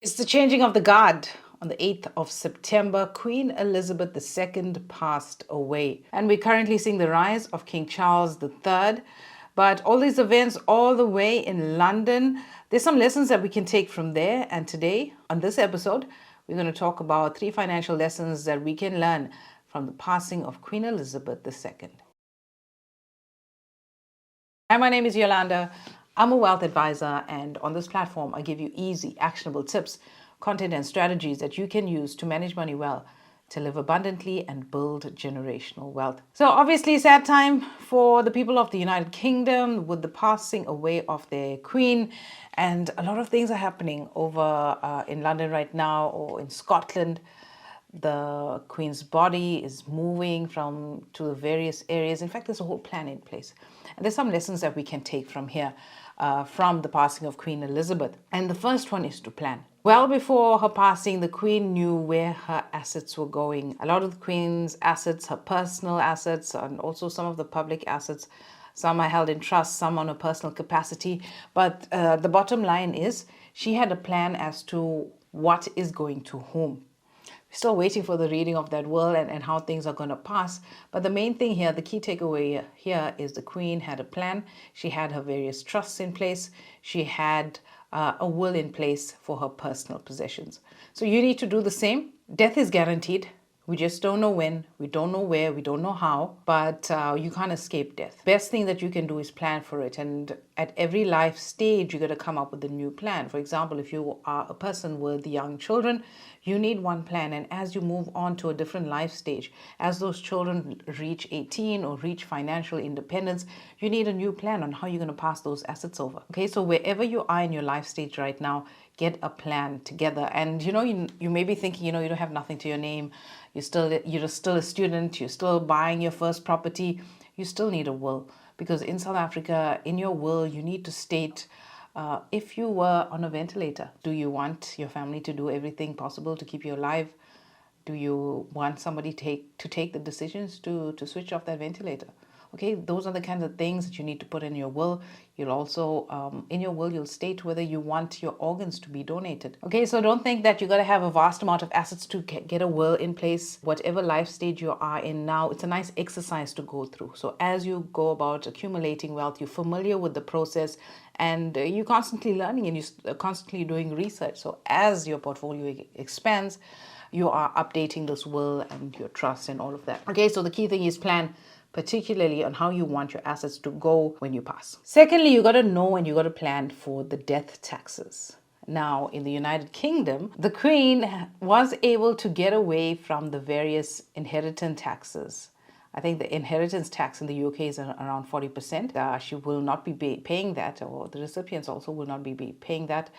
It's the changing of the guard. On the 8th of September, Queen Elizabeth II passed away. And we're currently seeing the rise of King Charles III. But all these events all the way in London, there's some lessons that we can take from there. And today, on this episode, we're going to talk about 3 financial lessons that we can learn from the passing of Queen Elizabeth II. Hi, my name is Yolanda. I'm a wealth advisor, and on this platform, I give you easy, actionable tips, content, and strategies that you can use to manage money well, to live abundantly, and build generational wealth. So, obviously, sad time for the people of the United Kingdom with the passing away of their queen, and a lot of things are happening over in London right now or in Scotland. The queen's body is moving from to the various areas. In fact, there's a whole plan in place. And there's some lessons that we can take from here, from the passing of Queen Elizabeth. And the first one is to plan. Well before her passing, the queen knew where her assets were going. A lot of the queen's assets, her personal assets, and also some of the public assets, some are held in trust, some on a personal capacity. But the bottom line is she had a plan as to what is going to whom. We're still waiting for the reading of that will and how things are going to pass. But the main thing here, the key takeaway here is the queen had a plan. She had her various trusts in place. She had a will in place for her personal possessions. So you need to do the same. Death is guaranteed. We just don't know when, we don't know where, we don't know how, but you can't escape death. Best thing that you can do is plan for it. And at every life stage, you got to come up with a new plan. For example, if you are a person with young children, you need one plan. And as you move on to a different life stage, as those children reach 18 or reach financial independence, you need a new plan on how you're going to pass those assets over. Okay, so wherever you are in your life stage right now, get a plan together. And you may be thinking, you don't have nothing to your name. You're still a student. You're still buying your first property. You still need a will, because in South Africa, in your will, you need to state if you were on a ventilator, do you want your family to do everything possible to keep you alive? Do you want somebody to take the decisions to switch off that ventilator? Okay, those are the kinds of things that you need to put in your will. You'll also, in your will, you'll state whether you want your organs to be donated. Okay, so don't think that you got to have a vast amount of assets to get a will in place. Whatever life stage you are in now, it's a nice exercise to go through. So as you go about accumulating wealth, you're familiar with the process, and you're constantly learning and you're constantly doing research. So as your portfolio expands, you are updating this will and your trust and all of that. Okay, so the key thing is plan, particularly on how you want your assets to go when you pass. Secondly, you got to know and you got to plan for the death taxes. Now, in the United Kingdom, the Queen was able to get away from the various inheritance taxes. I think the inheritance tax in the UK is around 40%. She will not be paying that, or the recipients also will not be paying that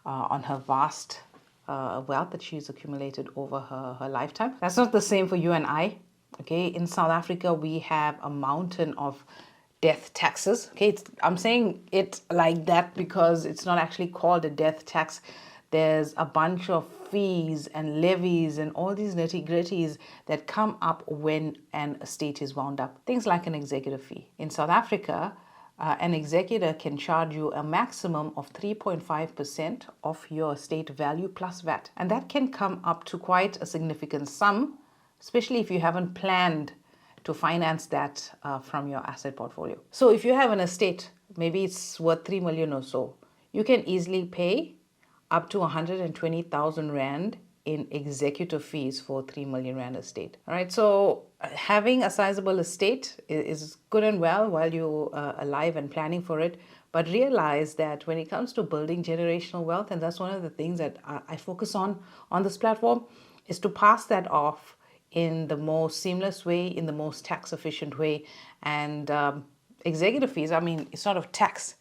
on her vast wealth that she's accumulated over her lifetime. That's not the same for you and I. Okay, in South Africa, we have a mountain of death taxes. Okay, I'm saying it like that because it's not actually called a death tax. There's a bunch of fees and levies and all these nitty-gritties that come up when an estate is wound up. Things like an executive fee. In South Africa, an executor can charge you a maximum of 3.5% of your estate value plus VAT. And that can come up to quite a significant sum, especially if you haven't planned to finance that from your asset portfolio. So if you have an estate, maybe it's worth 3 million or so, you can easily pay up to 120,000 Rand in executive fees for 3 million Rand estate. All right, so having a sizable estate is good and well while you're alive and planning for it, but realize that when it comes to building generational wealth, and that's one of the things that I focus on this platform, is to pass that off in the most seamless way, in the most tax efficient way. And executive fees, I mean, it's not a tax,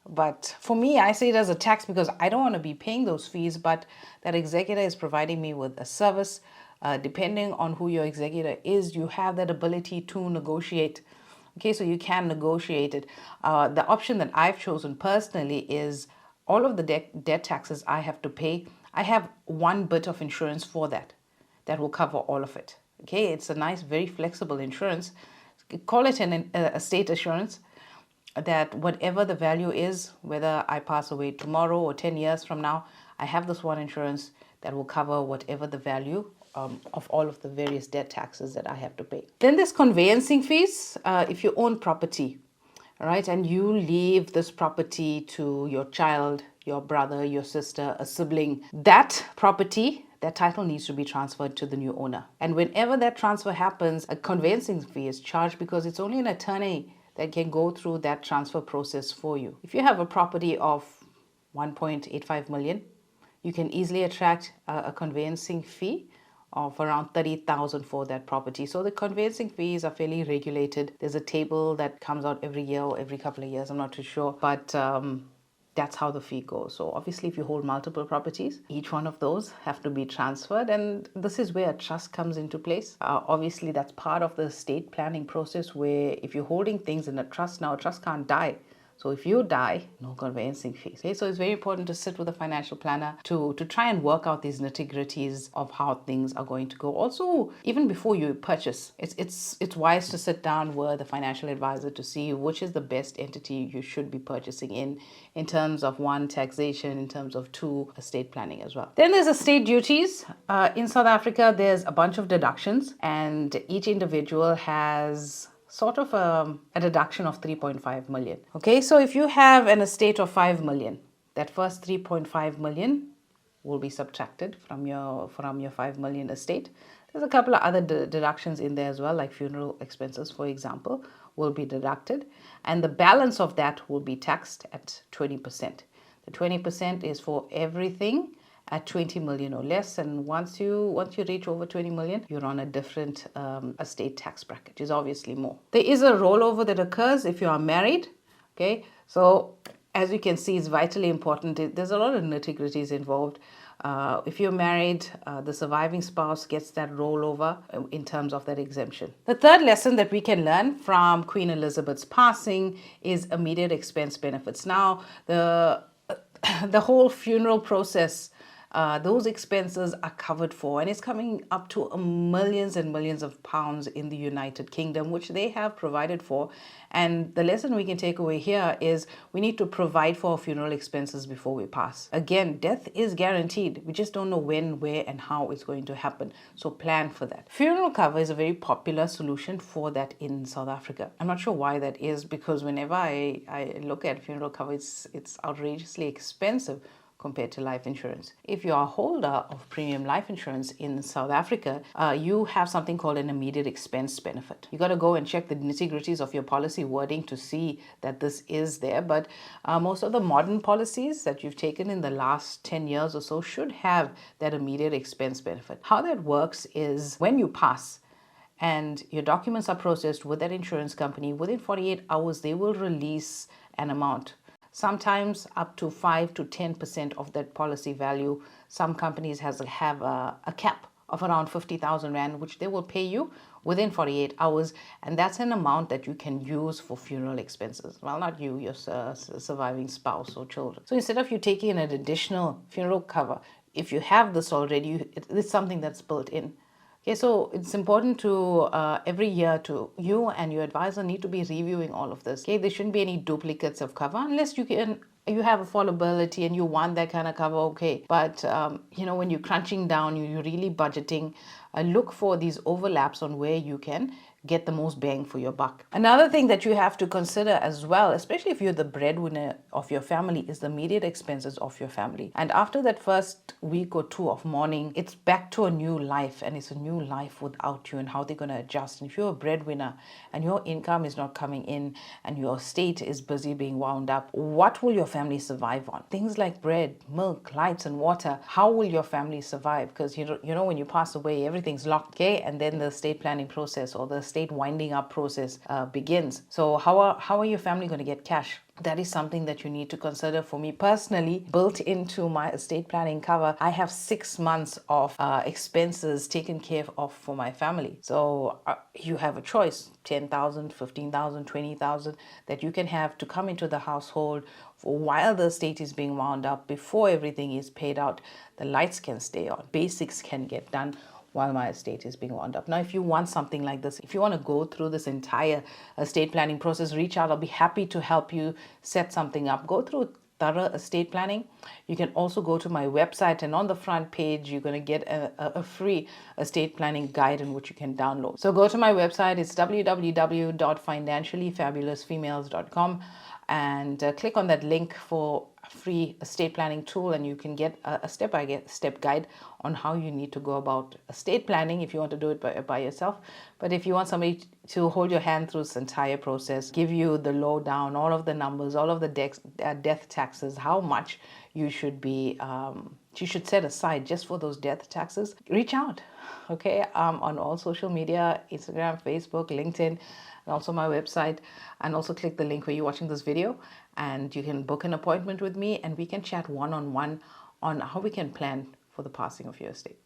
but for me, I see it as a tax because I don't want to be paying those fees, but that executor is providing me with a service. Depending on who your executor is, you have that ability to negotiate. Okay, so you can negotiate it. The option that I've chosen personally is all of the debt taxes I have to pay. I have one bit of insurance for that will cover all of it. Okay, it's a nice, very flexible insurance. Call it an estate assurance, that whatever the value is, whether I pass away tomorrow or 10 years from now, I have this one insurance that will cover whatever the value of all of the various debt taxes that I have to pay. Then there's conveyancing fees. If you own property, all right, and you leave this property to your child, your brother, your sister, a sibling, that property, that title needs to be transferred to the new owner. And whenever that transfer happens, a conveyancing fee is charged because it's only an attorney that can go through that transfer process for you. If you have a property of 1.85 million, you can easily attract a conveyancing fee of around 30,000 for that property. So the conveyancing fees are fairly regulated. There's a table that comes out every year or every couple of years, I'm not too sure, but that's how the fee goes. So obviously if you hold multiple properties, each one of those have to be transferred, and this is where a trust comes into place. Obviously that's part of the estate planning process, where if you're holding things in a trust, now a trust can't die. So if you die, no conveyancing fees. Okay? So it's very important to sit with a financial planner to try and work out these nitty-gritties of how things are going to go. Also, even before you purchase, it's wise to sit down with a financial advisor to see which is the best entity you should be purchasing in terms of one, taxation, in terms of two, estate planning as well. Then there's estate duties. In South Africa, there's a bunch of deductions, and each individual has sort of a deduction of 3.5 million. Okay, so if you have an estate of 5 million, that first 3.5 million will be subtracted from your 5 million estate. There's a couple of other deductions in there as well, like funeral expenses, for example, will be deducted, and the balance of that will be taxed at 20%. The 20% is for everything at 20 million or less, and once you reach over 20 million, you're on a different estate tax bracket, which is obviously more. There is a rollover that occurs if you are married. Okay, so as you can see, it's vitally important. There's a lot of nitty-gritties involved. If you're married, the surviving spouse gets that rollover in terms of that exemption. The third lesson that we can learn from Queen Elizabeth's passing is immediate expense benefits. Now, the whole funeral process, those expenses are covered for, and it's coming up to millions and millions of pounds in the United Kingdom, which they have provided for. And the lesson we can take away here is we need to provide for our funeral expenses before we pass. Again, death is guaranteed. We just don't know when, where, and how it's going to happen. So plan for that. Funeral cover is a very popular solution for that in South Africa. I'm not sure why that is, because whenever I look at funeral cover, it's outrageously expensive compared to life insurance. If you are a holder of premium life insurance in South Africa, you have something called an immediate expense benefit. You got to go and check the nitty-gritties of your policy wording to see that this is there, but most of the modern policies that you've taken in the last 10 years or so should have that immediate expense benefit. How that works is when you pass and your documents are processed with that insurance company, within 48 hours, they will release an amount, sometimes up to 5 to 10% of that policy value. Some companies have a cap of around 50,000 Rand, which they will pay you within 48 hours. And that's an amount that you can use for funeral expenses. Well, not you, your surviving spouse or children. So instead of you taking an additional funeral cover, if you have this already, it's something that's built in. Okay, so it's important to every year to you and your advisor need to be reviewing all of this. Okay, there shouldn't be any duplicates of cover unless you have affordability and you want that kind of cover. Okay, but when you're crunching down, you're really budgeting. Look for these overlaps on where you can get the most bang for your buck. Another thing that you have to consider as well, especially if you're the breadwinner of your family, is the immediate expenses of your family. And after that first week or two of mourning, it's back to a new life, and it's a new life without you, and how they're going to adjust. And if you're a breadwinner and your income is not coming in and your estate is busy being wound up, what will your family survive on? Things like bread, milk, lights, and water. How will your family survive? Because when you pass away, everything's locked, okay? And then the estate planning process or the estate winding up process begins. So how are your family going to get cash? That is something that you need to consider. For me personally, built into my estate planning cover, I have 6 months of expenses taken care of for my family. So you have a choice, 10,000, 15,000, 20,000 that you can have to come into the household for while the estate is being wound up. Before everything is paid out, the lights can stay on, basics can get done while my estate is being wound up. Now, if you want something like this, if you want to go through this entire estate planning process, reach out. I'll be happy to help you set something up. Go through thorough estate planning, you can also go to my website, and on the front page you're going to get a free estate planning guide in which you can download. So go to my website. It's www.financiallyfabulousfemales.com, and click on that link for a free estate planning tool, and you can get a step-by-step guide on how you need to go about estate planning if you want to do it by yourself. But if you want somebody to hold your hand through this entire process, give you the lowdown, all of the numbers, all of the death taxes, how much you should set aside just for those death taxes, reach out, okay? On all social media, Instagram, Facebook, LinkedIn, and also my website, and also click the link where you're watching this video, and you can book an appointment with me, and we can chat one-on-one on how we can plan for the passing of your estate.